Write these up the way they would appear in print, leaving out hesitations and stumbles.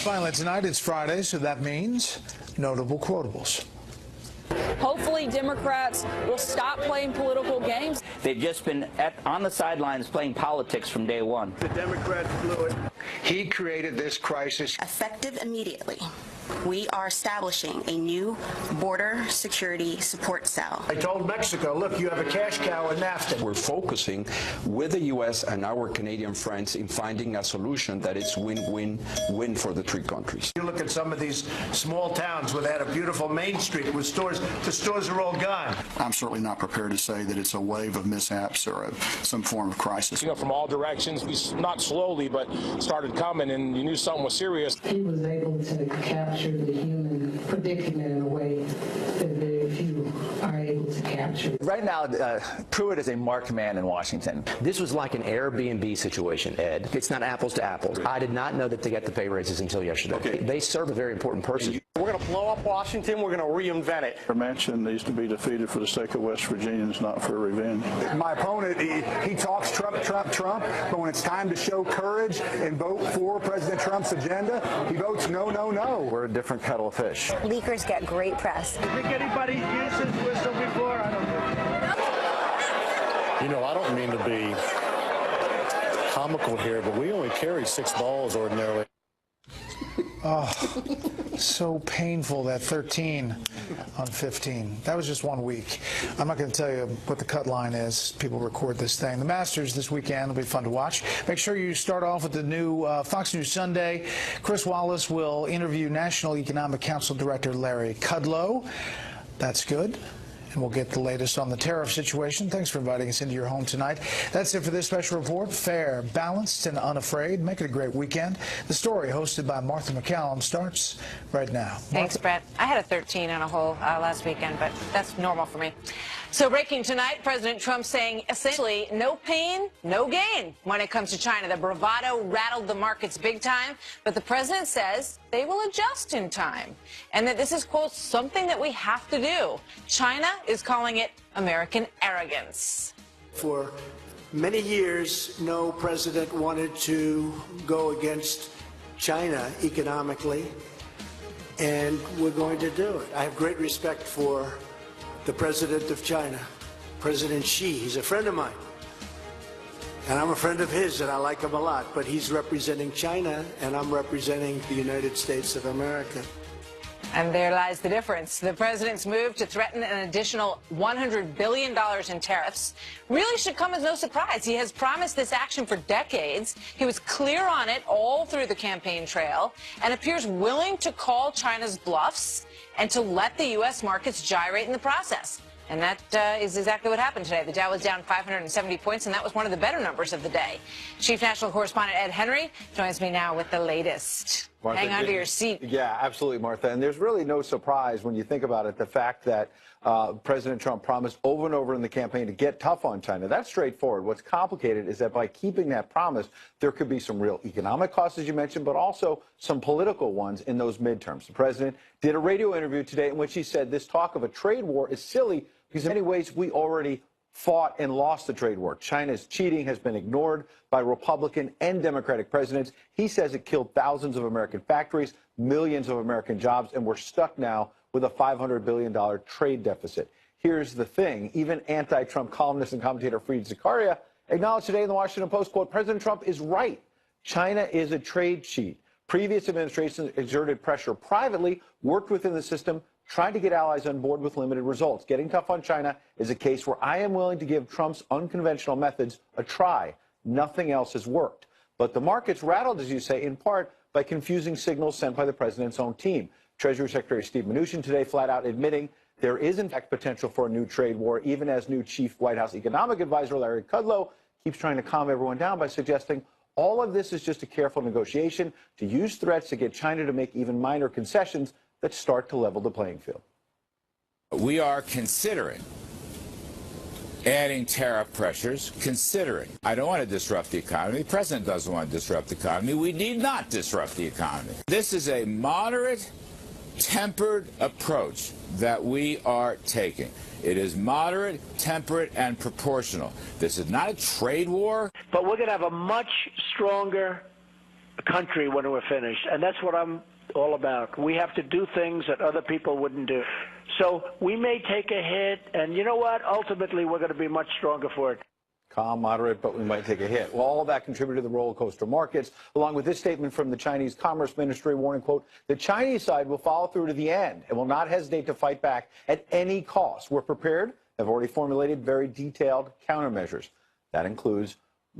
Finally, tonight it's Friday, so that means notable quotables. Hopefully Democrats will stop playing political games. They've just been on the sidelines playing politics from day one. The Democrats blew it. He created this crisis. Effective immediately, we are establishing a new border security support cell. I told Mexico, look, you have a cash cow in NAFTA. We're focusing with the U.S. and our Canadian friends in finding a solution that is win-win-win for the three countries. You look at some of these small towns where they had a beautiful Main Street with stores. The stores are all gone. I'm certainly not prepared to say that it's a wave of mishaps or some form of crisis. You know, from all directions, we not slowly, but started coming, and you knew something was serious. He was able to capture the human predicament in a way that very few are able to capture. Right now, Pruitt is a marked man in Washington. This was like an Airbnb situation, Ed. It's not apples to apples. I did not know that they got the pay raises until yesterday. Okay. They serve a very important person. We're going to blow up Washington. We're going to reinvent it. Manchin needs to be defeated for the sake of West Virginians, not for revenge. My opponent, he talks Trump, Trump, Trump, but when it's time to show courage and vote for President Trump's agenda, he votes no, no, no. We're a different kettle of fish. Leakers get great press. You think anybody used this whistle before? I don't know. You know, I don't mean to be comical here, but we only carry 6 balls ordinarily. Oh, so painful, that 13 on 15. That was just 1 week. I'm not going to tell you what the cut line is. People record this thing. The Masters this weekend will be fun to watch. Make sure you start off with the new Fox News Sunday. Chris Wallace will interview National Economic Council Director Larry Kudlow. That's good. And we'll get the latest on the tariff situation. Thanks for inviting us into your home tonight. That's it for this special report. Fair, balanced, and unafraid. Make it a great weekend. The story, hosted by Martha MacCallum, starts right now. Thanks, Brett. I had a 13 on a hole last weekend, but that's normal for me. So breaking tonight, President Trump saying essentially no pain, no gain when it comes to China. The bravado rattled the markets big time, but the president says they will adjust in time and that this is, quote, something that we have to do. China is calling it American arrogance. For many years, no president wanted to go against China economically, and we're going to do it. I have great respect for the president of China, President Xi. He's a friend of mine, and I'm a friend of his, and I like him a lot, but he's representing China, and I'm representing the United States of America. And there lies the difference. The president's move to threaten an additional $100 billion in tariffs really should come as no surprise. He has promised this action for decades. He was clear on it all through the campaign trail and appears willing to call China's bluffs and to let the U.S. markets gyrate in the process. And that is exactly what happened today. The Dow was down 570 points, and that was one of the better numbers of the day. Chief National Correspondent Ed Henry joins me now with the latest. Martha, hang on to your seat. Yeah, absolutely, Martha. And there's really no surprise when you think about it, the fact that President Trump promised over and over in the campaign to get tough on China. That's straightforward. What's complicated is that by keeping that promise, there could be some real economic costs, as you mentioned, but also some political ones in those midterms. The president did a radio interview today in which he said this talk of a trade war is silly because in many ways we already fought and lost the trade war. China's cheating has been ignored by Republican and Democratic presidents. He says it killed thousands of American factories, millions of American jobs, and we're stuck now with a $500 billion trade deficit. Here's the thing. Even anti-Trump columnist and commentator Fareed Zakaria acknowledged today in the Washington Post, quote, President Trump is right. China is a trade cheat. Previous administrations exerted pressure privately, worked within the system, tried to get allies on board with limited results. Getting tough on China is a case where I am willing to give Trump's unconventional methods a try. Nothing else has worked. But the markets rattled, as you say, in part by confusing signals sent by the president's own team. Treasury Secretary Steve Mnuchin today flat out admitting there is, in fact, potential for a new trade war, even as new Chief White House Economic Advisor Larry Kudlow keeps trying to calm everyone down by suggesting all of this is just a careful negotiation to use threats to get China to make even minor concessions that start to level the playing field. We are considering adding tariff pressures, I don't want to disrupt the economy. The president doesn't want to disrupt the economy. We need not disrupt the economy. This is a moderate, tempered approach that we are taking. It is moderate, temperate, and proportional. This is not a trade war. But we're going to have a much stronger country when we're finished. And that's what I'm all about. We have to do things that other people wouldn't do. So we may take a hit, and you know what? Ultimately, we're going to be much stronger for it. Calm, moderate, but we might take a hit. Well, all of that contributed to the roller coaster markets, along with this statement from the Chinese Commerce Ministry warning, quote, the Chinese side will follow through to the end and will not hesitate to fight back at any cost. We're prepared, have already formulated very detailed countermeasures. That includes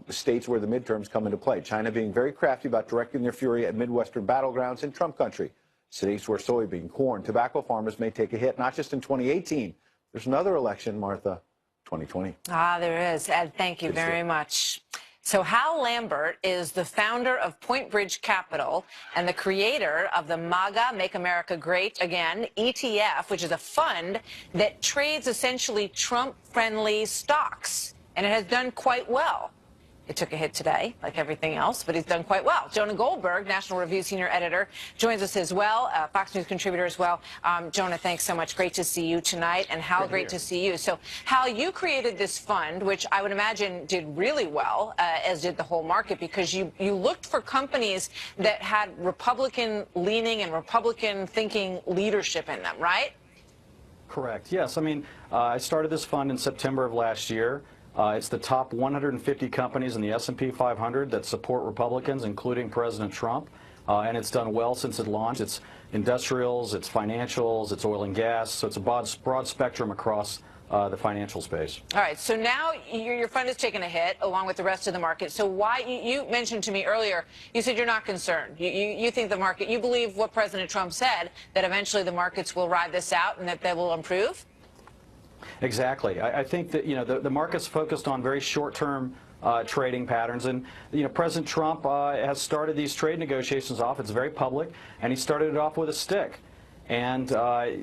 states where the midterms come into play. China being very crafty about directing their fury at Midwestern battlegrounds in Trump country. Cities where soybean, corn, tobacco farmers may take a hit, not just in 2018. There's another election, Martha, 2020. Ah, there is. Ed, thank you very much. So Hal Lambert is the founder of Point Bridge Capital and the creator of the MAGA, Make America Great Again, ETF, which is a fund that trades essentially Trump-friendly stocks. And it has done quite well. It took a hit today, like everything else, but he's done quite well. Jonah Goldberg, National Review senior editor, joins us as well, Fox News contributor as well. Jonah, thanks so much. Great to see you tonight. And Hal, great to see you. So, Hal, you created this fund, which I would imagine did really well, as did the whole market, because you looked for companies that had Republican-leaning and Republican-thinking leadership in them, right? Correct. Yes. I mean, I started this fund in September of last year. It's the top 150 companies in the S&P 500 that support Republicans, including President Trump, and it's done well since it launched. It's industrials, it's financials, it's oil and gas, so it's a broad spectrum across the financial space. All right, so now your fund has taken a hit along with the rest of the market. So why, you mentioned to me earlier, you said you're not concerned. You think the market, you believe what President Trump said, that eventually the markets will ride this out and that they will improve? Exactly. I think that, the market's focused on very short-term trading patterns, and President Trump has started these trade negotiations off. It's very public, and he started it off with a stick. And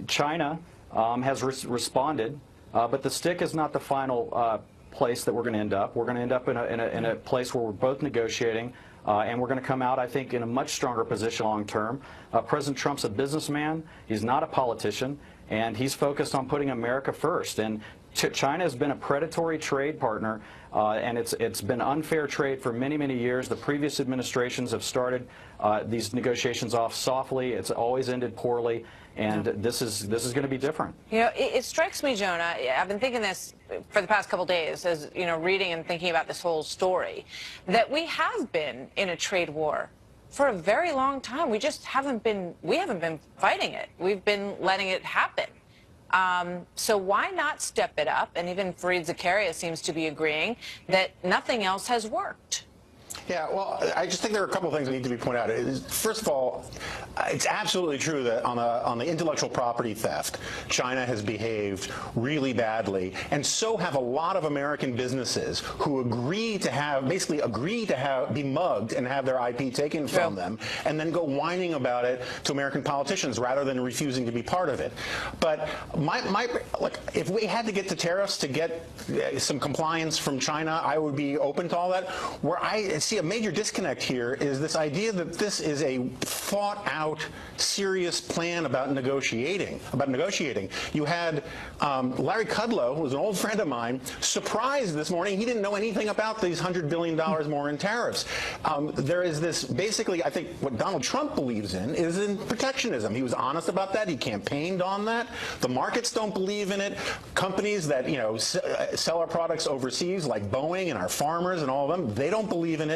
China has responded, but the stick is not the final place that we're going to end up. We're going to end up in a place where we're both negotiating. And we're going to come out, I think, in a much stronger position long term. President Trump's a businessman. He's not a politician. And he's focused on putting America first. And China has been a predatory trade partner, and it's been unfair trade for many, many years. The previous administrations have started these negotiations off softly. It's always ended poorly. And this is going to be different. It strikes me, Jonah, I've been thinking this for the past couple days, as reading and thinking about this whole story, that we have been in a trade war for a very long time. We just haven't been fighting it. We've been letting it happen. So why not step it up? And even Fareed Zakaria seems to be agreeing that nothing else has worked. Yeah, well, I just think there are a couple of things that need to be pointed out. First of all, it's absolutely true that on the intellectual property theft, China has behaved really badly, and so have a lot of American businesses who basically agree to be mugged and have their IP taken from them, and then go whining about it to American politicians rather than refusing to be part of it. But look, if we had to get to tariffs to get some compliance from China, I would be open to all that. Where I see a major disconnect here is this idea that this is a thought-out, serious plan about negotiating. You had Larry Kudlow, who was an old friend of mine, surprised this morning. He didn't know anything about these $100 billion more in tariffs. There is this, basically, I think what Donald Trump believes in is in protectionism. He was honest about that. He campaigned on that. The markets don't believe in it. Companies that sell our products overseas, like Boeing and our farmers and all of them, they don't believe in it.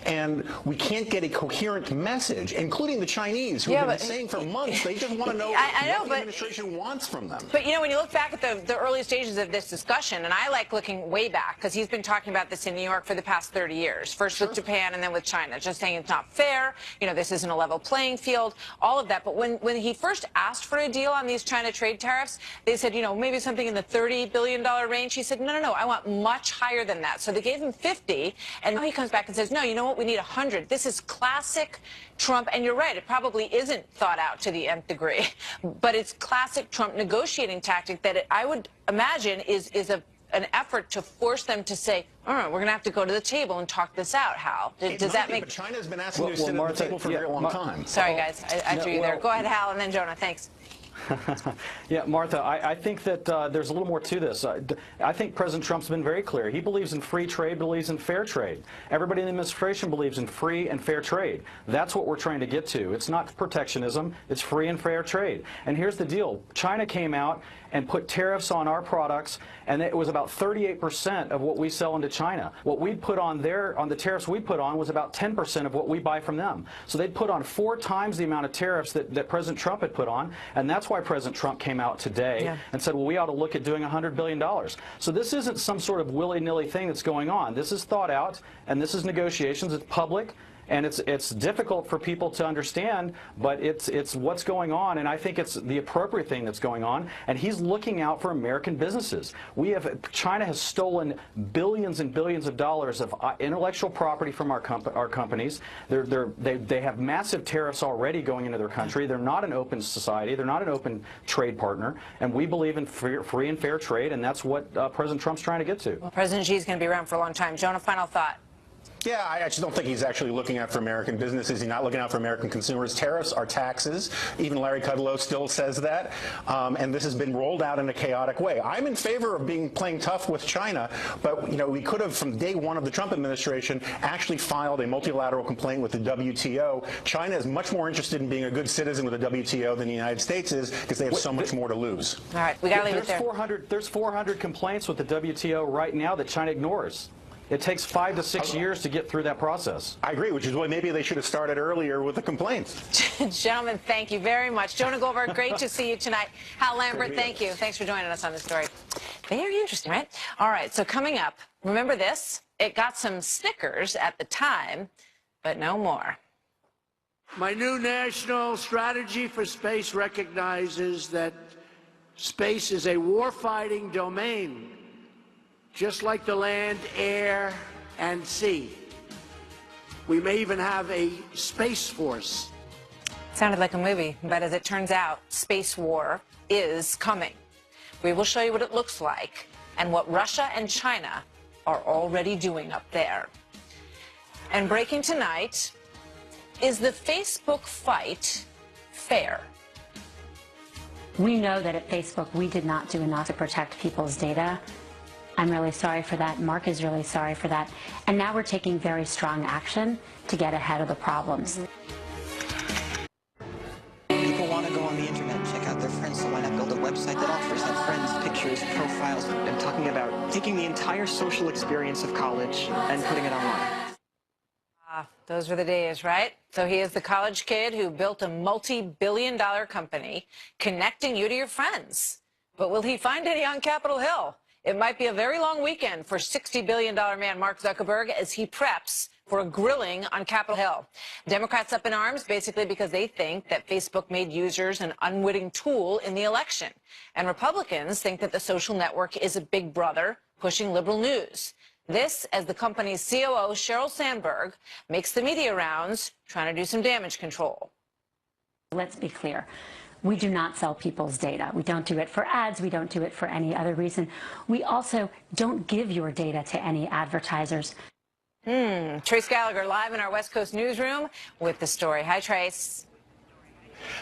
And we can't get a coherent message, including the Chinese, who have been saying for months they just want to know what the administration wants from them. But when you look back at the early stages of this discussion, and I like looking way back, because he's been talking about this in New York for the past 30 years, first with Japan and then with China, just saying it's not fair, this isn't a level playing field, all of that. But when he first asked for a deal on these China trade tariffs, they said, maybe something in the $30 billion range. He said, no, I want much higher than that. So they gave him 50, and now he comes back and says, no, you know what, we need 100. This is classic Trump, and you're right, it probably isn't thought out to the nth degree, but it's classic Trump negotiating tactic that I would imagine is an effort to force them to say, all right, we're going to have to go to the table and talk this out, Hal. Does that make... But China's been asking to sit at the table for a very long time. Sorry, guys, I drew you there. Go ahead, Hal, and then Jonah, thanks. Yeah, Martha, I think that there's a little more to this. I think President Trump's been very clear. He believes in free trade, believes in fair trade. Everybody in the administration believes in free and fair trade. That's what we're trying to get to. It's not protectionism. It's free and fair trade. And here's the deal. China came out and put tariffs on our products, and it was about 38% of what we sell into China. What we put on the tariffs we put on was about 10% of what we buy from them. So they'd put on 4 times the amount of tariffs that President Trump had put on, and that's why President Trump came out today and said, well, we ought to look at doing $100 billion. So this isn't some sort of willy-nilly thing that's going on. This is thought out, and this is negotiations. It's public. And it's difficult for people to understand, but it's what's going on, and I think it's the appropriate thing that's going on. And he's looking out for American businesses. China has stolen billions and billions of dollars of intellectual property from our companies. They have massive tariffs already going into their country. They're not an open society. They're not an open trade partner. And we believe in free and fair trade, and that's what President Trump's trying to get to. Well, President Xi is going to be around for a long time. Jonah, final thought. Yeah, I actually don't think he's actually looking out for American businesses. He's not looking out for American consumers. Tariffs are taxes. Even Larry Kudlow still says that. And this has been rolled out in a chaotic way. I'm in favor of playing tough with China, but we could have, from day one of the Trump administration, actually filed a multilateral complaint with the WTO. China is much more interested in being a good citizen with the WTO than the United States is, because they have so much more to lose. All right, we got to leave it there. There's 400 complaints with the WTO right now that China ignores. It takes 5 to 6 years to get through that process. I agree, which is why maybe they should have started earlier with the complaints. Gentlemen, thank you very much. Jonah Goldberg, great to see you tonight. Hal Lambert, thank you. Thanks for joining us on this story. Very interesting, right? All right, so coming up, remember this? It got some snickers at the time, but no more. My new national strategy for space recognizes that space is a warfighting domain, just like the land, air, and sea. We may even have a space force. Sounded like a movie, but as it turns out, space war is coming. We will show you what it looks like and what Russia and China are already doing up there. And breaking tonight, is the Facebook fight fair? We know that at Facebook we did not do enough to protect people's data. I'm really sorry for that. Mark is really sorry for that. And now we're taking very strong action to get ahead of the problems. People want to go on the internet and check out their friends, so why not build a website that offers that friends, pictures, profiles? I'm talking about taking the entire social experience of college and putting it online. Those were the days, right? So he is the college kid who built a multi-billion-dollar company connecting you to your friends. But will he find any on Capitol Hill? It might be a very long weekend for $60 billion man Mark Zuckerberg as he preps for a grilling on Capitol Hill. Democrats up in arms basically because they think that Facebook made users an unwitting tool in the election. And Republicans think that the social network is a big brother pushing liberal news. This as the company's COO, Sheryl Sandberg, makes the media rounds trying to do some damage control. Let's be clear. We do not sell people's data. We don't do it for ads. We don't do it for any other reason. We also don't give your data to any advertisers. Trace Gallagher live in our West Coast newsroom with the story. Hi, Trace.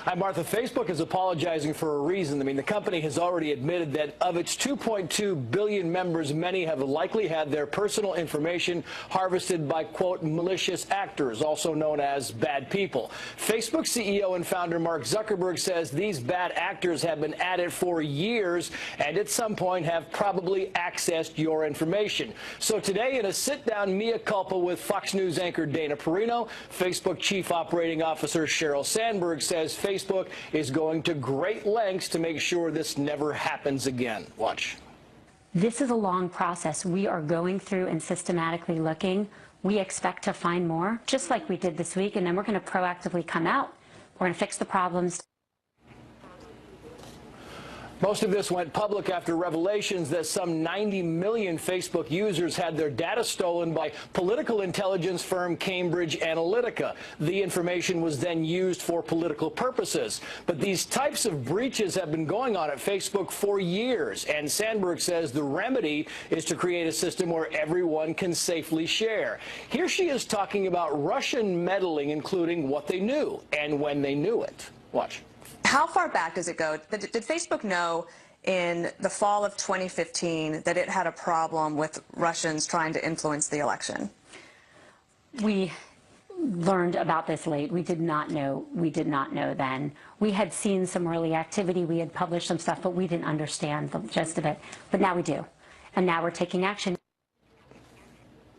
Hi, Martha. Facebook is apologizing for a reason. I mean, the company has already admitted that of its 2.2 billion members, many have likely had their personal information harvested by, quote, malicious actors, also known as bad people. Facebook CEO and founder Mark Zuckerberg says these bad actors have been at it for years and at some point have probably accessed your information. So today, in a sit-down mea culpa with Fox News anchor Dana Perino, Facebook Chief Operating Officer Sheryl Sandberg says Facebook is going to great lengths to make sure this never happens again. Watch. This is a long process. We are going through and systematically looking. We expect to find more, just like we did this week, and then we're going to proactively come out. We're going to fix the problems. Most of this went public after revelations that some 90 million Facebook users had their data stolen by political intelligence firm Cambridge Analytica. The information was then used for political purposes. But these types of breaches have been going on at Facebook for years, and Sandberg says the remedy is to create a system where everyone can safely share. Here she is talking about Russian meddling, including what they knew and when they knew it. Watch. How far back does it go? Did Facebook know in the fall of 2015 that it had a problem with Russians trying to influence the election? We learned about this late. We did not know then. We had seen some early activity. We had published some stuff, but we didn't understand the gist of it. But now we do. And now we're taking action.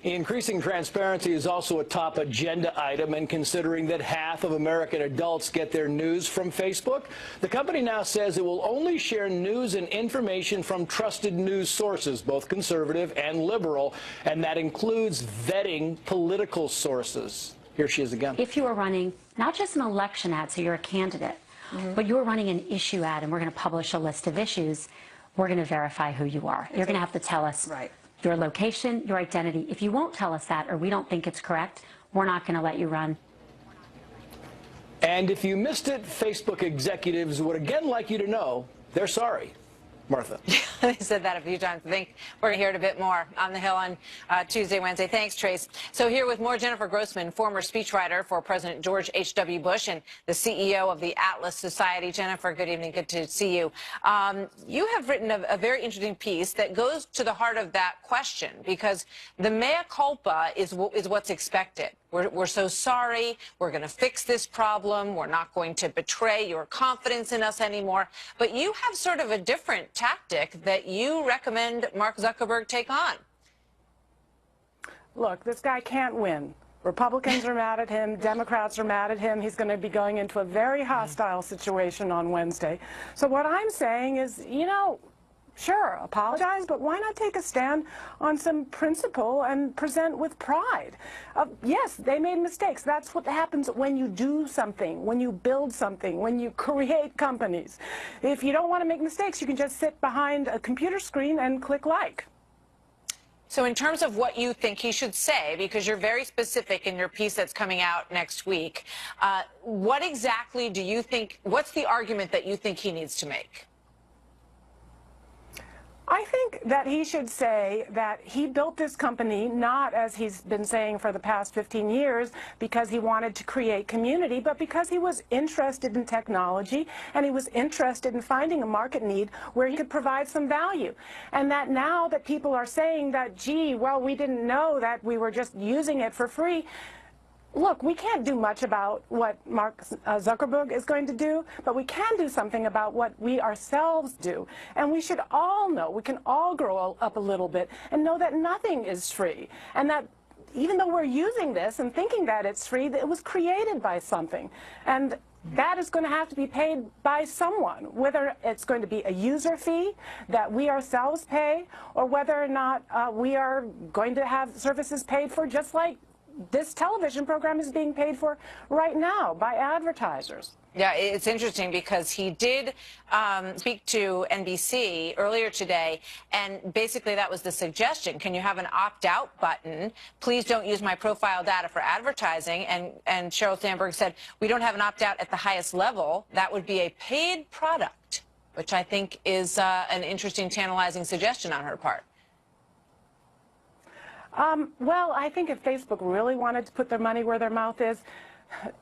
Increasing transparency is also a top agenda item, and considering that half of American adults get their news from Facebook, the company now says it will only share news and information from trusted news sources, both conservative and liberal, and that includes vetting political sources. Here she is again. If you are running not just an election ad, so you're a candidate, but you're running an issue ad, and we're going to publish a list of issues, we're going to verify who you are. You're going to have to tell us your location, your identity. If you won't tell us that, or we don't think it's correct, we're not going to let you run. And if you missed it, Facebook executives would again like you to know they're sorry. Martha. They said that a few times. I think we're going to hear it a bit more on the Hill on Tuesday, Wednesday. Thanks, Trace. So here with more, Jennifer Grossman, former speechwriter for President George H.W. Bush and the CEO of the Atlas Society. Jennifer, good evening. Good to see you. You have written a very interesting piece that goes to the heart of that question, because the mea culpa is what's expected. We're so sorry. We're going to fix this problem. We're not going to betray your confidence in us anymore. But you have sort of a different tactic that you recommend Mark Zuckerberg take on. Look, this guy can't win. Republicans are mad at him. Democrats are mad at him. He's going to be going into a very hostile situation on Wednesday. So what I'm saying is, you know, sure, apologize, but why not take a stand on some principle and present with pride? Yes, they made mistakes. That's what happens when you do something, when you build something, when you create companies. If you don't want to make mistakes, you can just sit behind a computer screen and click like. So in terms of what you think he should say, because you're very specific in your piece that's coming out next week, what exactly do you think, what's the argument that you think he needs to make? I think that he should say that he built this company not, as he's been saying for the past 15 years, because he wanted to create community, but because he was interested in technology and he was interested in finding a market need where he could provide some value. And that now that people are saying that, gee, well, we didn't know that we were just using it for free. Look, we can't do much about what Mark Zuckerberg is going to do, but we can do something about what we ourselves do. And we should all know, we can all grow up a little bit and know that nothing is free. And that even though we're using this and thinking that it's free, it was created by something. And that is going to have to be paid by someone, whether it's going to be a user fee that we ourselves pay, or whether or not we are going to have services paid for, just like this television program is being paid for right now by advertisers. Yeah, it's interesting because he did speak to NBC earlier today, and basically that was the suggestion. Can you have an opt-out button? Please don't use my profile data for advertising. And Sheryl Sandberg said, we don't have an opt-out at the highest level. That would be a paid product, which I think is an interesting, tantalizing suggestion on her part. Well, I think if Facebook really wanted to put their money where their mouth is,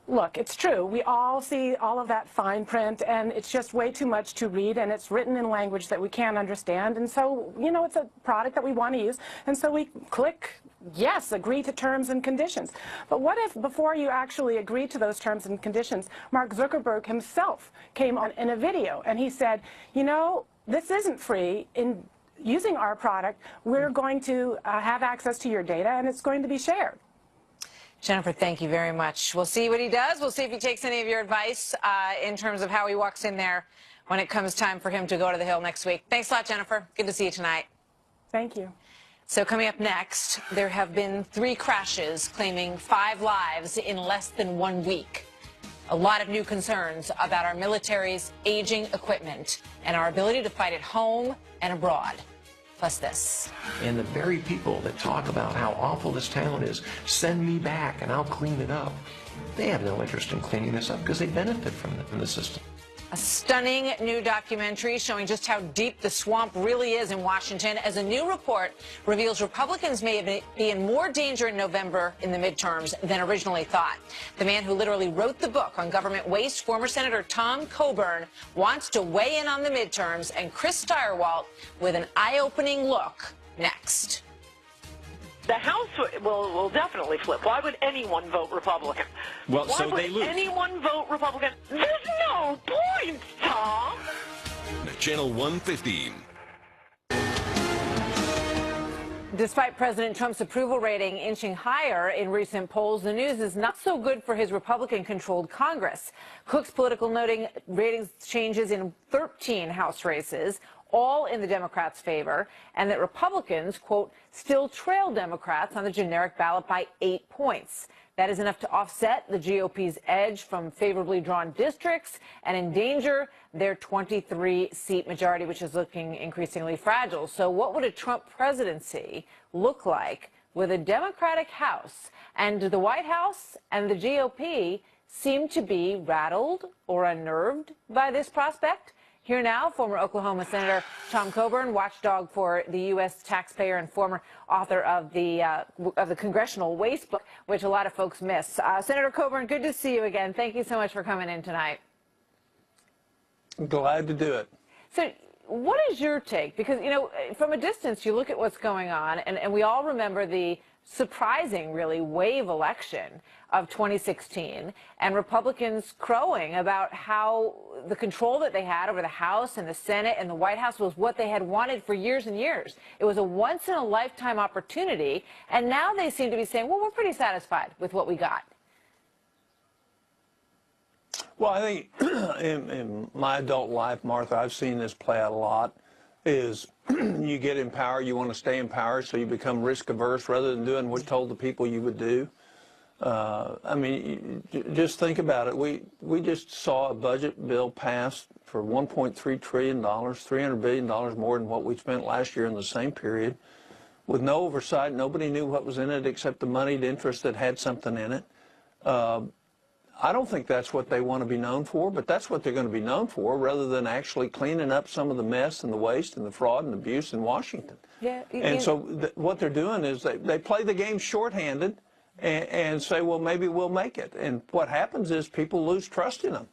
look, it's true. We all see all of that fine print, and it's just way too much to read, and it's written in language that we can't understand. And so, you know, it's a product that we want to use, and so we click, yes, agree to terms and conditions. But what if, before you actually agree to those terms and conditions, Mark Zuckerberg himself came on in a video, and he said, you know, this isn't free. In using our product, we're going to have access to your data, and it's going to be shared. Jennifer, thank you very much. We'll see what he does. We'll see if he takes any of your advice in terms of how he walks in there when it comes time for him to go to the Hill next week. Thanks a lot, Jennifer. Good to see you tonight. Thank you. So coming up next, there have been 3 crashes claiming 5 lives in less than 1 week. A lot of new concerns about our military's aging equipment and our ability to fight at home and abroad. Plus this. And the very people that talk about how awful this town is, send me back and I'll clean it up. They have no interest in cleaning this up because they benefit from the system. A stunning new documentary showing just how deep the swamp really is in Washington, as a new report reveals Republicans may be in more danger in November in the midterms than originally thought. The man who literally wrote the book on government waste, former Senator Tom Coburn, wants to weigh in on the midterms, and Chris Steyerwalt with an eye-opening look next. The House will definitely flip. Why would anyone vote Republican? Well, Why so would they lose. anyone vote Republican? There's no point, Tom. Channel 115. Despite President Trump's approval rating inching higher in recent polls, the news is not so good for his Republican-controlled Congress. Cook's Political noting ratings changes in 13 House races, all in the Democrats' favor, and that Republicans, quote, still trail Democrats on the generic ballot by 8 points. That is enough to offset the GOP's edge from favorably drawn districts and endanger their 23-seat majority, which is looking increasingly fragile. So what would a Trump presidency look like with a Democratic House? And the White House and the GOP seem to be rattled or unnerved by this prospect. Here now, former Oklahoma Senator Tom Coburn, watchdog for the U.S. taxpayer and former author of the Congressional Waste Book, which a lot of folks miss. Senator Coburn, good to see you again. Thank you so much for coming in tonight. I'm glad to do it. So what is your take? Because, you know, from a distance, you look at what's going on, and we all remember the surprising, really, wave election of 2016, and Republicans crowing about how the control that they had over the House and the Senate and the White House was what they had wanted for years and years. It was a once-in-a-lifetime opportunity, and now they seem to be saying, well, we're pretty satisfied with what we got. Well, I think in my adult life, Martha, I've seen this play out a lot, is you get in power, you want to stay in power, so you become risk-averse rather than doing what you told the people you would do. I mean, just think about it. We just saw a budget bill passed for $1.3 trillion, $300 billion more than what we spent last year in the same period, with no oversight. Nobody knew what was in it except the moneyed interest that had something in it. I don't think that's what they want to be known for, but that's what they're going to be known for, rather than actually cleaning up some of the mess and the waste and the fraud and abuse in Washington. Yeah, and so what they're doing is they play the game shorthanded and say, well, maybe we'll make it. And what happens is people lose trust in them.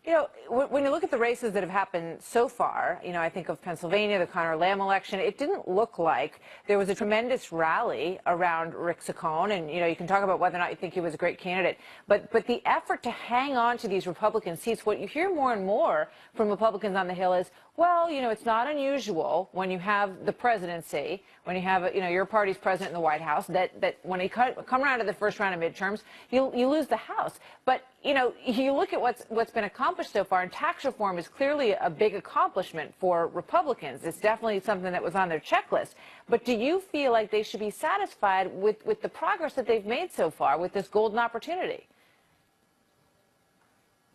You know, when you look at the races that have happened so far, you know, I think of Pennsylvania, the Conor Lamb election, it didn't look like there was a tremendous rally around Rick Saccone. And, you know, you can talk about whether or not you think he was a great candidate. But the effort to hang on to these Republican seats, what you hear more and more from Republicans on the Hill is, well, you know, it's not unusual when you have the presidency, when you have, you know, your party's president in the White House, that when you come around to the first round of midterms, you lose the House. But, you know, you look at what's been accomplished so far, and tax reform is clearly a big accomplishment for Republicans. It's definitely something that was on their checklist. But do you feel like they should be satisfied with the progress that they've made so far with this golden opportunity?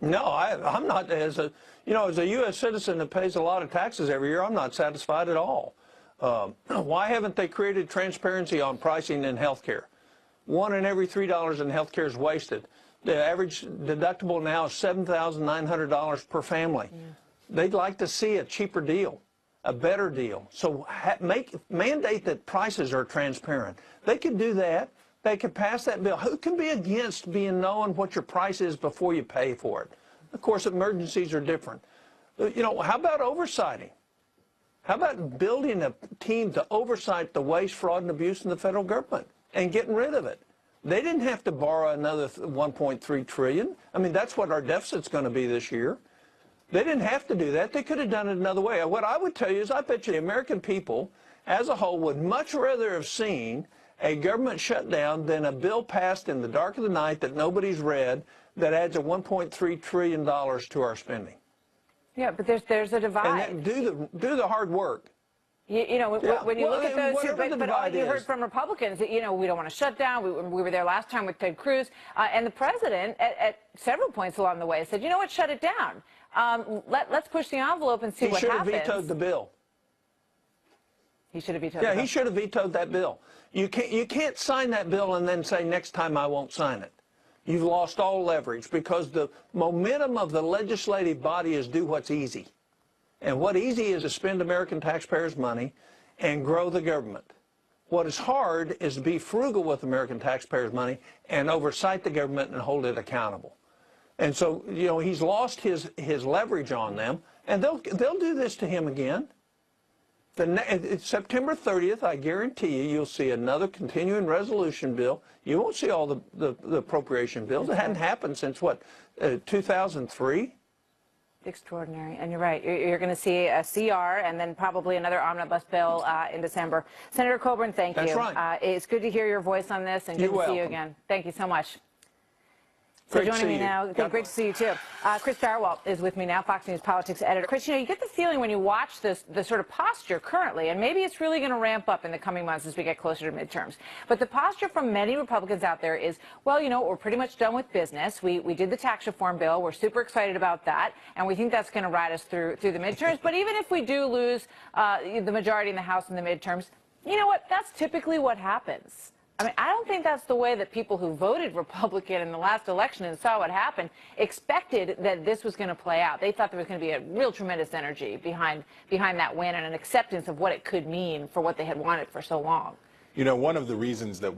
No, I'm not. As a U.S. citizen that pays a lot of taxes every year, I'm not satisfied at all. Why haven't they created transparency on pricing in health care? $1 in every $3 in health care is wasted. The average deductible now is $7,900 per family. Yeah. They'd like to see a cheaper deal, a better deal. So mandate that prices are transparent. They could do that. They could pass that bill. Who can be against being knowing what your price is before you pay for it? Of course, emergencies are different. You know, how about oversighting? How about building a team to oversight the waste, fraud, and abuse in the federal government and getting rid of it? They didn't have to borrow another $1.3 trillion. I mean, that's what our deficit's going to be this year. They didn't have to do that. They could have done it another way. What I would tell you is I bet you the American people as a whole would much rather have seen a government shutdown than a bill passed in the dark of the night that nobody's read that adds a $1.3 trillion to our spending. Yeah, but there's a divide. And do the hard work. You know, when you look at those, but all you heard is. from Republicans, that, you know, we don't want to shut down. We were there last time with Ted Cruz, and the president at several points along the way said, you know what, shut it down. Let's push the envelope and see what happens. He should have vetoed the bill. He should have vetoed the bill. Yeah, he should have vetoed that bill. You can't sign that bill and then say next time I won't sign it. you've lost all leverage, because the momentum of the legislative body is do what's easy. And what easy is to spend American taxpayers' money and grow the government. What is hard is to be frugal with American taxpayers' money and oversight the government and hold it accountable. And so, you know, he's lost his leverage on them, and they'll do this to him again. September 30th, I guarantee you'll see another continuing resolution bill. You won't see all the appropriation bills. It hadn't happened since, what, 2003? Extraordinary. And you're right. You're going to see a CR and then probably another omnibus bill in December. Senator Coburn, thank you. That's right. It's good to hear your voice on this, and good to see you again. Thank you so much. So joining me now, great to see you too. Chris Farwell is with me now, Fox News politics editor. Chris, you know, you get the feeling when you watch this, the sort of posture currently, and maybe it's really going to ramp up in the coming months as we get closer to midterms. But the posture from many Republicans out there is, well, you know, we're pretty much done with business. We did the tax reform bill. We're super excited about that, and we think that's going to ride us through the midterms. But even if we do lose the majority in the House in the midterms, you know what? That's typically what happens. I mean, I don't think that's the way that people who voted Republican in the last election and saw what happened expected that this was going to play out. They thought there was going to be a real tremendous energy behind that win and an acceptance of what it could mean for what they had wanted for so long. You know, one of the reasons that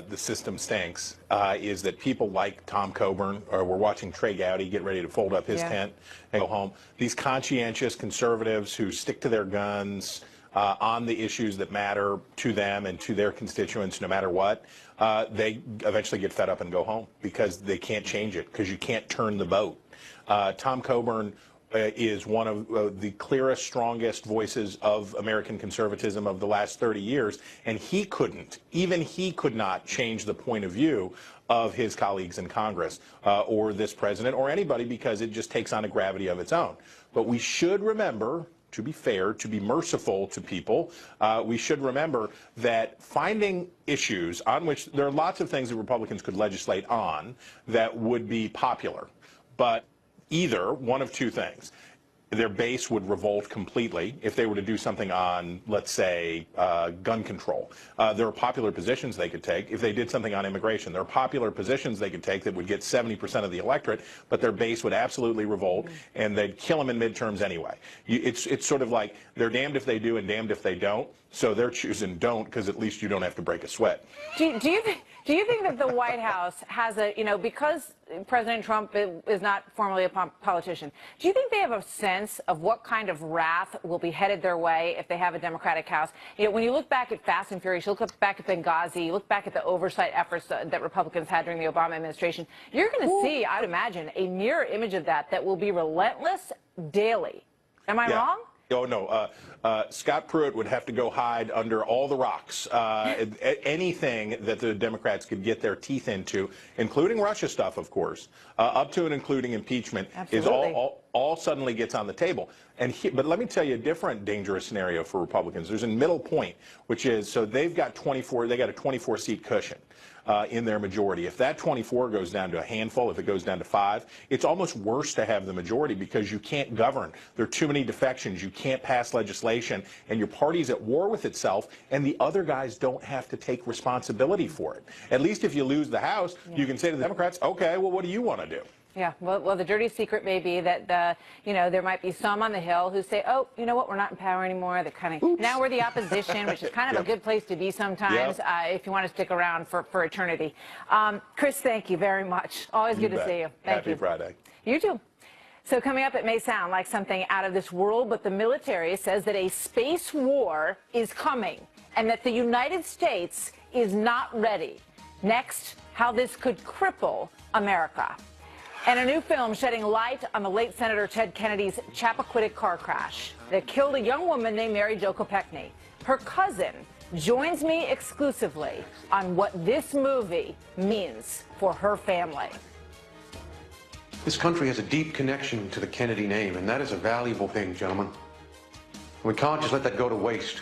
the system stinks is that people like Tom Coburn, or we're watching Trey Gowdy get ready to fold up his tent and go home. These conscientious conservatives who stick to their guns, on the issues that matter to them and to their constituents, no matter what, they eventually get fed up and go home because they can't change it, because you can't turn the boat. Tom Coburn is one of the clearest, strongest voices of American conservatism of the last 30 years, and he couldn't, even he could not change the point of view of his colleagues in Congress or this president or anybody, because it just takes on a gravity of its own. But we should remember, to be fair, to be merciful to people, we should remember that finding issues on which there are lots of things that Republicans could legislate on that would be popular, but either one of two things. Their base would revolt completely if they were to do something on, let's say, gun control. There are popular positions they could take. If they did something on immigration, there are popular positions they could take that would get 70% of the electorate, but their base would absolutely revolt, and they'd kill them in midterms anyway. It's sort of like they're damned if they do and damned if they don't, so they're choosing don't, because at least you don't have to break a sweat. Do you think that the White House has a, you know, because President Trump is not formally a politician, do you think they have a sense of what kind of wrath will be headed their way if they have a Democratic House? You know, when you look back at Fast and Furious, you look back at Benghazi, you look back at the oversight efforts that Republicans had during the Obama administration, you're going to see, I'd imagine, a mirror image of that will be relentless daily. Am I wrong? Oh, no. Scott Pruitt would have to go hide under all the rocks. Anything that the Democrats could get their teeth into, including Russia stuff, of course, up to and including impeachment, is all suddenly gets on the table. But let me tell you a different dangerous scenario for Republicans. There's a middle point, which is, so they've got 24, they got a 24-seat cushion in their majority. If that 24 goes down to a handful, if it goes down to 5, it's almost worse to have the majority because you can't govern. There are too many defections. You can't pass legislation, and your party's at war with itself, and the other guys don't have to take responsibility for it. At least if you lose the House, you can say to the Democrats, okay, well, what do you want to do? Yeah, well, the dirty secret may be that, you know, there might be some on the Hill who say, oh, you know what, we're not in power anymore. They're kind of, now we're the opposition, which is kind of a good place to be sometimes if you want to stick around for eternity. Chris, thank you very much. Always good to see you. Thank you. Happy Friday. You too. So coming up, it may sound like something out of this world, but the military says that a space war is coming and that the United States is not ready. Next, how this could cripple America. And a new film shedding light on the late Senator Ted Kennedy's Chappaquiddick car crash that killed a young woman named Mary Jo Kopechne. Her cousin joins me exclusively on what this movie means for her family. This country has a deep connection to the Kennedy name, and that is a valuable thing, gentlemen. We can't just let that go to waste.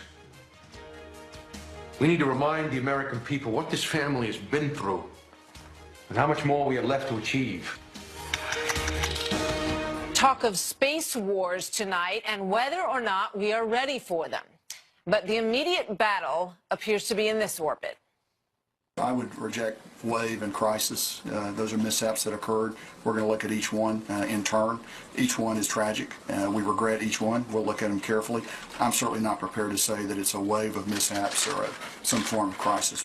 We need to remind the American people what this family has been through and how much more we have left to achieve. Talk of space wars tonight and whether or not we are ready for them. But the immediate battle appears to be in this orbit. I would reject wave and crisis. Those are mishaps that occurred. We're going to look at each one in turn. Each one is tragic. We regret each one. We'll look at them carefully. I'm certainly not prepared to say that it's a wave of mishaps or some form of crisis.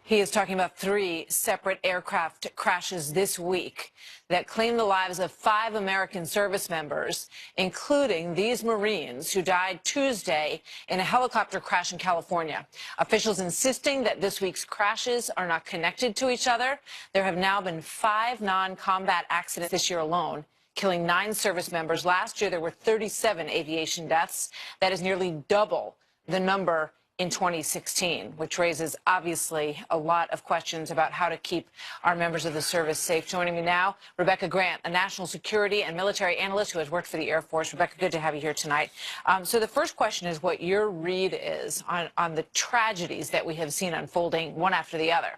He is talking about 3 separate aircraft crashes this week that claimed the lives of 5 American service members, including these Marines who died Tuesday in a helicopter crash in California. Officials insisting that this week's crashes are not connected to each other. There have now been 5 non-combat accidents this year alone, killing 9 service members. Last year, there were 37 aviation deaths. That is nearly double the number in 2016, which raises, obviously, a lot of questions about how to keep our members of the service safe. Joining me now, Rebecca Grant, a national security and military analyst who has worked for the Air Force. Rebecca, good to have you here tonight. So the first question is what your read is on the tragedies that we have seen unfolding one after the other.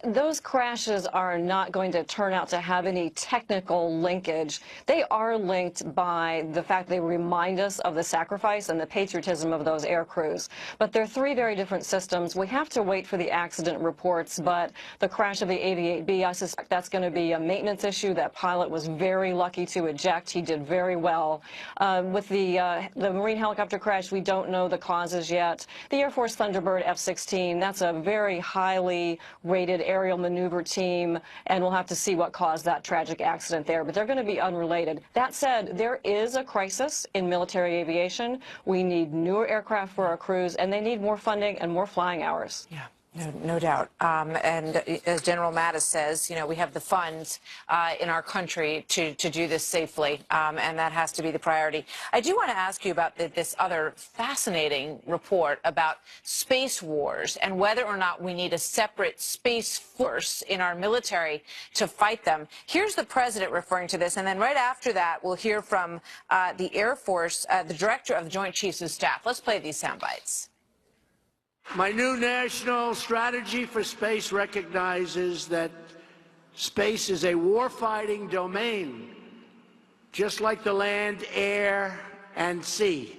Those crashes are not going to turn out to have any technical linkage. They are linked by the fact they remind us of the sacrifice and the patriotism of those air crews. But they're 3 very different systems. We have to wait for the accident reports, but the crash of the Aviate-B, I suspect that's going to be a maintenance issue. That pilot was very lucky to eject. He did very well. With the Marine helicopter crash, we don't know the causes yet. The Air Force Thunderbird F-16, that's a very highly rated aerial maneuver team, and we'll have to see what caused that tragic accident there, but they're going to be unrelated. That said, there is a crisis in military aviation. We need newer aircraft for our crews, and they need more funding and more flying hours. Yeah. No doubt. And as General Mattis says, you know, we have the funds in our country to do this safely, and that has to be the priority. I do want to ask you about this other fascinating report about space wars and whether or not we need a separate space force in our military to fight them. Here's the president referring to this, and then right after that, we'll hear from the Air Force, the director of the Joint Chiefs of Staff. Let's play these sound bites. My new national strategy for space recognizes that space is a warfighting domain, just like the land, air, and sea.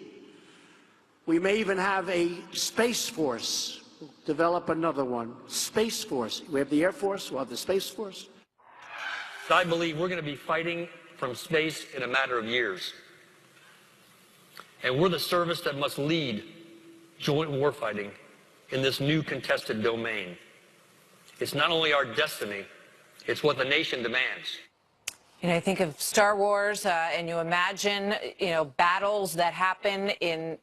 We may even have a space force, develop another one, Space Force. We have the Air Force, we'll have the Space Force. I believe we're going to be fighting from space in a matter of years. And we're the service that must lead joint warfighting in this new contested domain. It's not only our destiny, it's what the nation demands. You know, I think of Star Wars, and you imagine, you know, battles that happen in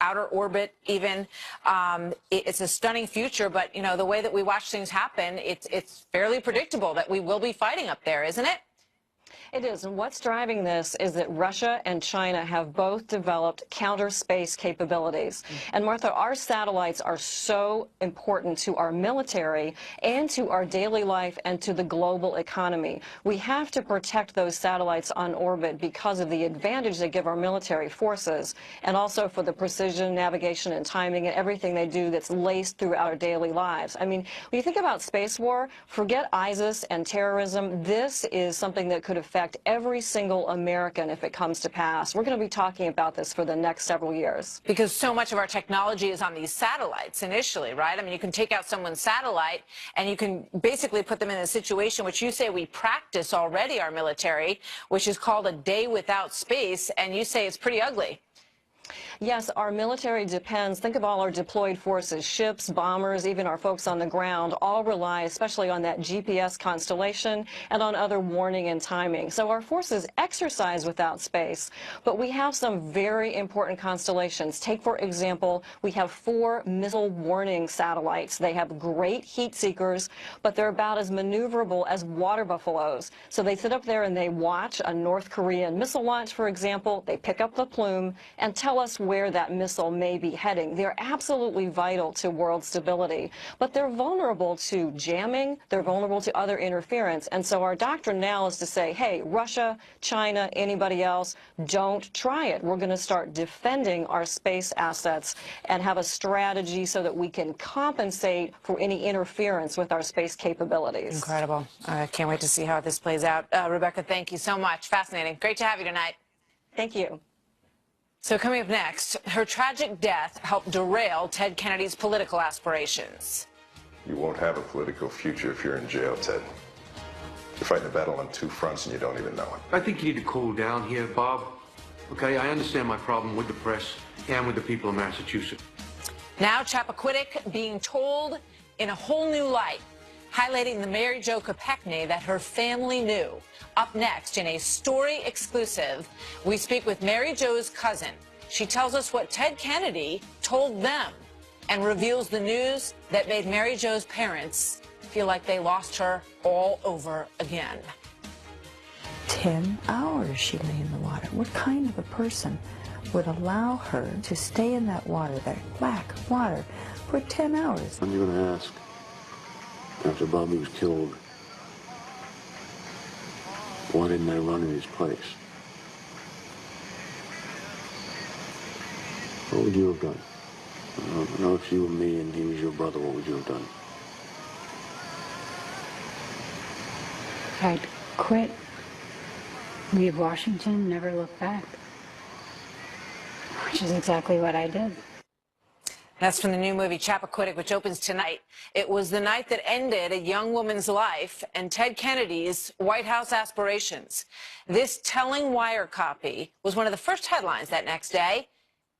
outer orbit even. It's a stunning future, but, you know, the way that we watch things happen, it's fairly predictable that we will be fighting up there, isn't it? It is, and what's driving this is that Russia and China have both developed counter space capabilities. And Martha, our satellites are so important to our military and to our daily life and to the global economy. We have to protect those satellites on orbit because of the advantage they give our military forces, and also for the precision, navigation, and timing and everything they do that's laced throughout our daily lives. I mean, when you think about space war, forget ISIS and terrorism. This is something that could affect every single American if it comes to pass. We're going to be talking about this for the next several years. Because so much of our technology is on these satellites initially, right? I mean, you can take out someone's satellite and you can basically put them in a situation which you say we practice already, our military, which is called a day without space, and you say it's pretty ugly. Yes, our military depends, think of all our deployed forces, ships, bombers, even our folks on the ground, all rely especially on that GPS constellation and on other warning and timing. So our forces exercise without space, but we have some very important constellations. Take, for example, we have 4 missile warning satellites. They have great heat seekers, but they're about as maneuverable as water buffaloes. So they sit up there and they watch a North Korean missile launch, for example. They pick up the plume and tell us where that missile may be heading. They're absolutely vital to world stability, but they're vulnerable to jamming, they're vulnerable to other interference, and so our doctrine now is to say, hey, Russia, China, anybody else, don't try it. We're going to start defending our space assets and have a strategy so that we can compensate for any interference with our space capabilities. Incredible. I can't wait to see how this plays out. Rebecca, thank you so much. Fascinating. Great to have you tonight. Thank you. So coming up next, her tragic death helped derail Ted Kennedy's political aspirations. You won't have a political future if you're in jail, Ted. You're fighting a battle on two fronts and you don't even know it. I think you need to cool down here, Bob. Okay, I understand my problem with the press and with the people of Massachusetts. Now Chappaquiddick being told in a whole new light, highlighting the Mary Jo Kopechne that her family knew. Up next, in a story exclusive, we speak with Mary Jo's cousin. She tells us what Ted Kennedy told them and reveals the news that made Mary Jo's parents feel like they lost her all over again. 10 hours she lay in the water. What kind of a person would allow her to stay in that water, that black water, for 10 hours? I'm going to ask, after Bobby was killed, why didn't I run in his place? What would you have done? I don't know if you were me and he was your brother, what would you have done? I'd quit, leave Washington, never look back, which is exactly what I did. That's from the new movie Chappaquiddick, which opens tonight. It was the night that ended a young woman's life and Ted Kennedy's White House aspirations. This telling wire copy was one of the first headlines that next day.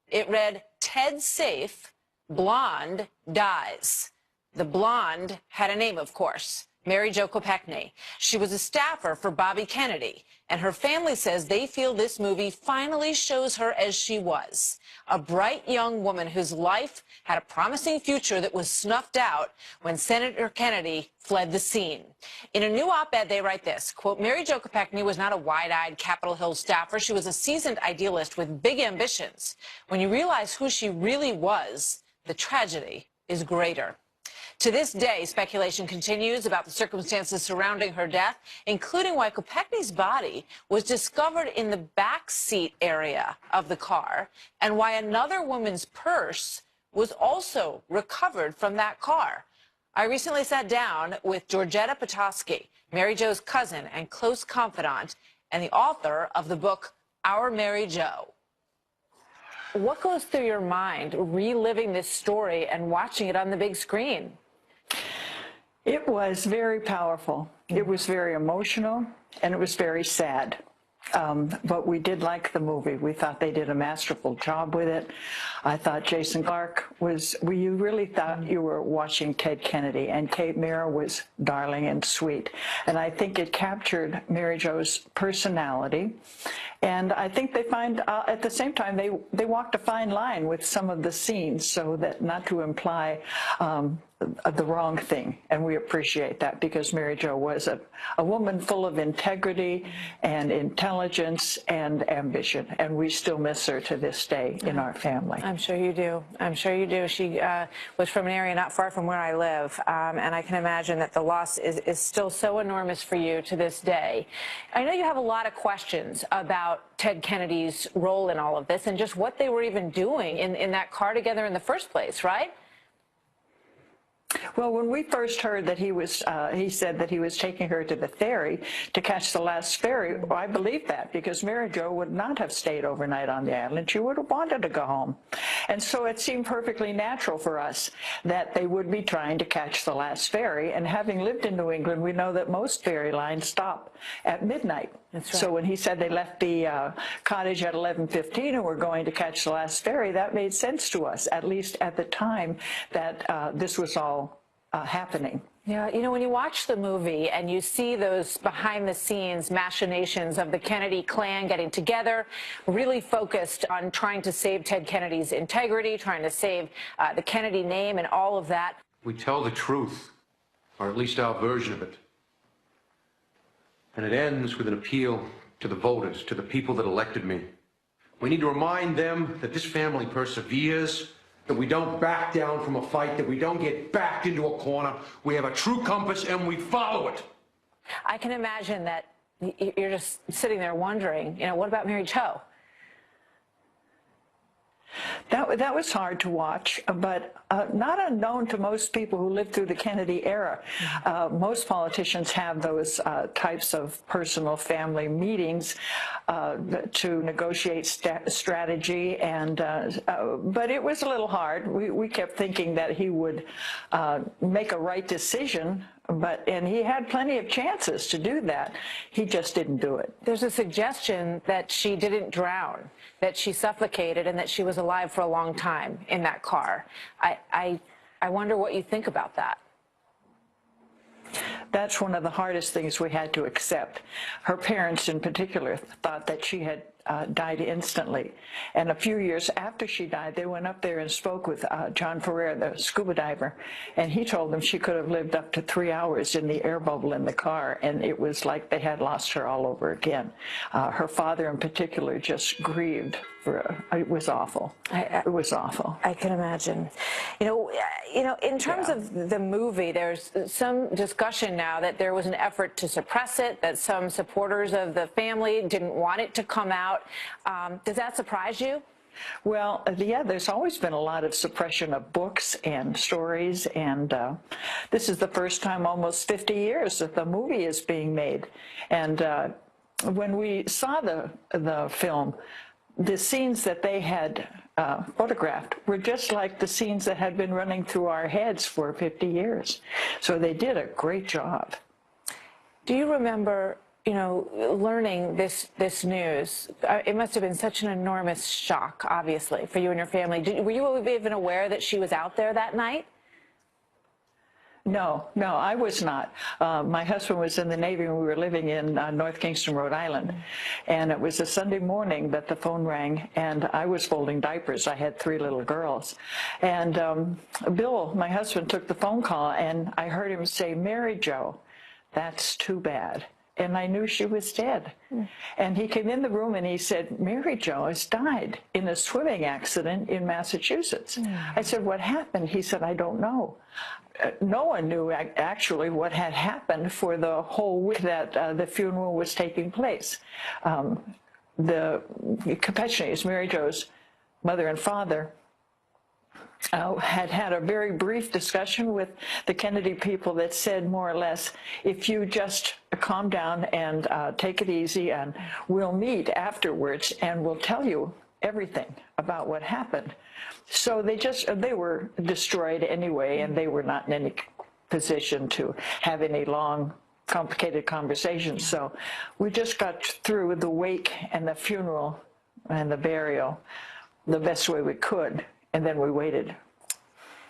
It read, "Ted safe, blonde dies." The blonde had a name, of course, Mary Jo Kopechne. She was a staffer for Bobby Kennedy, and her family says they feel this movie finally shows her as she was, a bright young woman whose life had a promising future that was snuffed out when Senator Kennedy fled the scene. In a new op-ed, they write this, quote, "Mary Jo Kopechne was not a wide-eyed Capitol Hill staffer. She was a seasoned idealist with big ambitions. When you realize who she really was, the tragedy is greater." To this day, speculation continues about the circumstances surrounding her death, including why Kopechne's body was discovered in the back seat area of the car and why another woman's purse was also recovered from that car. I recently sat down with Georgetta Petoskey, Mary Jo's cousin and close confidant, and the author of the book, Our Mary Jo. What goes through your mind reliving this story and watching it on the big screen? It was very powerful. It was very emotional, and it was very sad. But we did like the movie. We thought they did a masterful job with it. I thought Jason Clarke was, you really thought you were watching Ted Kennedy, and Kate Mara was darling and sweet. And I think it captured Mary Jo's personality. And I think they find, at the same time, they walked a fine line with some of the scenes so that not to imply the wrong thing. And we appreciate that because Mary Jo was a woman full of integrity and intelligence and ambition. And we still miss her to this day in our family. I'm sure you do. I'm sure you do. She was from an area not far from where I live. And I can imagine that the loss is still so enormous for you to this day. I know you have a lot of questions about Ted Kennedy's role in all of this and just what they were even doing in that car together in the first place, right? Well, when we first heard that he said that he was taking her to the ferry to catch the last ferry, well, I believed that because Mary Jo would not have stayed overnight on the island. She would have wanted to go home. And so it seemed perfectly natural for us that they would be trying to catch the last ferry. And having lived in New England, we know that most ferry lines stop at midnight. That's right. So when he said they left the cottage at 11:15 and were going to catch the last ferry, that made sense to us, at least at the time that this was all happening. Yeah, you know, when you watch the movie and you see those behind-the-scenes machinations of the Kennedy clan getting together, really focused on trying to save Ted Kennedy's integrity, trying to save the Kennedy name and all of that. We tell the truth, or at least our version of it. And it ends with an appeal to the voters, to the people that elected me. We need to remind them that this family perseveres, that we don't back down from a fight, that we don't get backed into a corner. We have a true compass and we follow it. I can imagine that you're just sitting there wondering, you know, what about Mary Jo? That was hard to watch, but not unknown to most people who lived through the Kennedy era. Most politicians have those types of personal family meetings to negotiate strategy, and but it was a little hard. We kept thinking that he would make a right decision, and he had plenty of chances to do that. He just didn't do it. There's a suggestion that she didn't drown, that she suffocated, and that she was alive for a long time in that car. I wonder what you think about that. That's one of the hardest things we had to accept. Her parents in particular thought that she had died instantly. And a few years after she died, they went up there and spoke with John Ferrer, the scuba diver, and he told them she could have lived up to 3 hours in the air bubble in the car, and it was like they had lost her all over again. Her father in particular just grieved. It was awful. It was awful. I can imagine. You know, in terms of the movie, there's some discussion now that there was an effort to suppress it, that some supporters of the family didn't want it to come out. Does that surprise you? Well, yeah, there's always been a lot of suppression of books and stories, and this is the first time almost 50 years that the movie is being made. And when we saw the film, the scenes that they had photographed were just like the scenes that had been running through our heads for 50 years. So they did a great job. Do you remember, you know, learning this news? It must have been such an enormous shock, obviously, for you and your family. Were you even aware that she was out there that night? No, I was not. My husband was in the Navy when we were living in North Kingston, Rhode Island. And it was a Sunday morning that the phone rang, and I was folding diapers. I had 3 little girls. And Bill, my husband, took the phone call, and I heard him say, "Mary Jo, that's too bad." And I knew she was dead. And he came in the room and he said, "Mary Jo has died in a swimming accident in Massachusetts." I said, "What happened?" He said, "I don't know." No one knew actually what had happened for the whole week that the funeral was taking place. The Kopechnes, Mary Jo's mother and father, had a very brief discussion with the Kennedy people that said more or less, if you just calm down and take it easy, and we'll meet afterwards and we'll tell you everything about what happened. So they were destroyed anyway, and they were not in any position to have any long, complicated conversations. So we just got through the wake and the funeral and the burial the best way we could, and then we waited.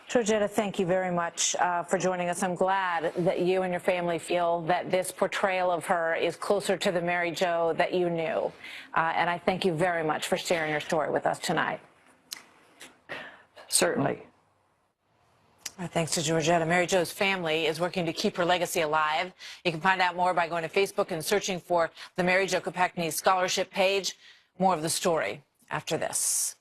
Georgetta, thank you very much for joining us. I'm glad that you and your family feel that this portrayal of her is closer to the Mary Jo that you knew. And I thank you very much for sharing your story with us tonight. Certainly. Our thanks to Georgetta. Mary Jo's family is working to keep her legacy alive. You can find out more by going to Facebook and searching for the Mary Jo Kopechnes Scholarship page. More of the story after this.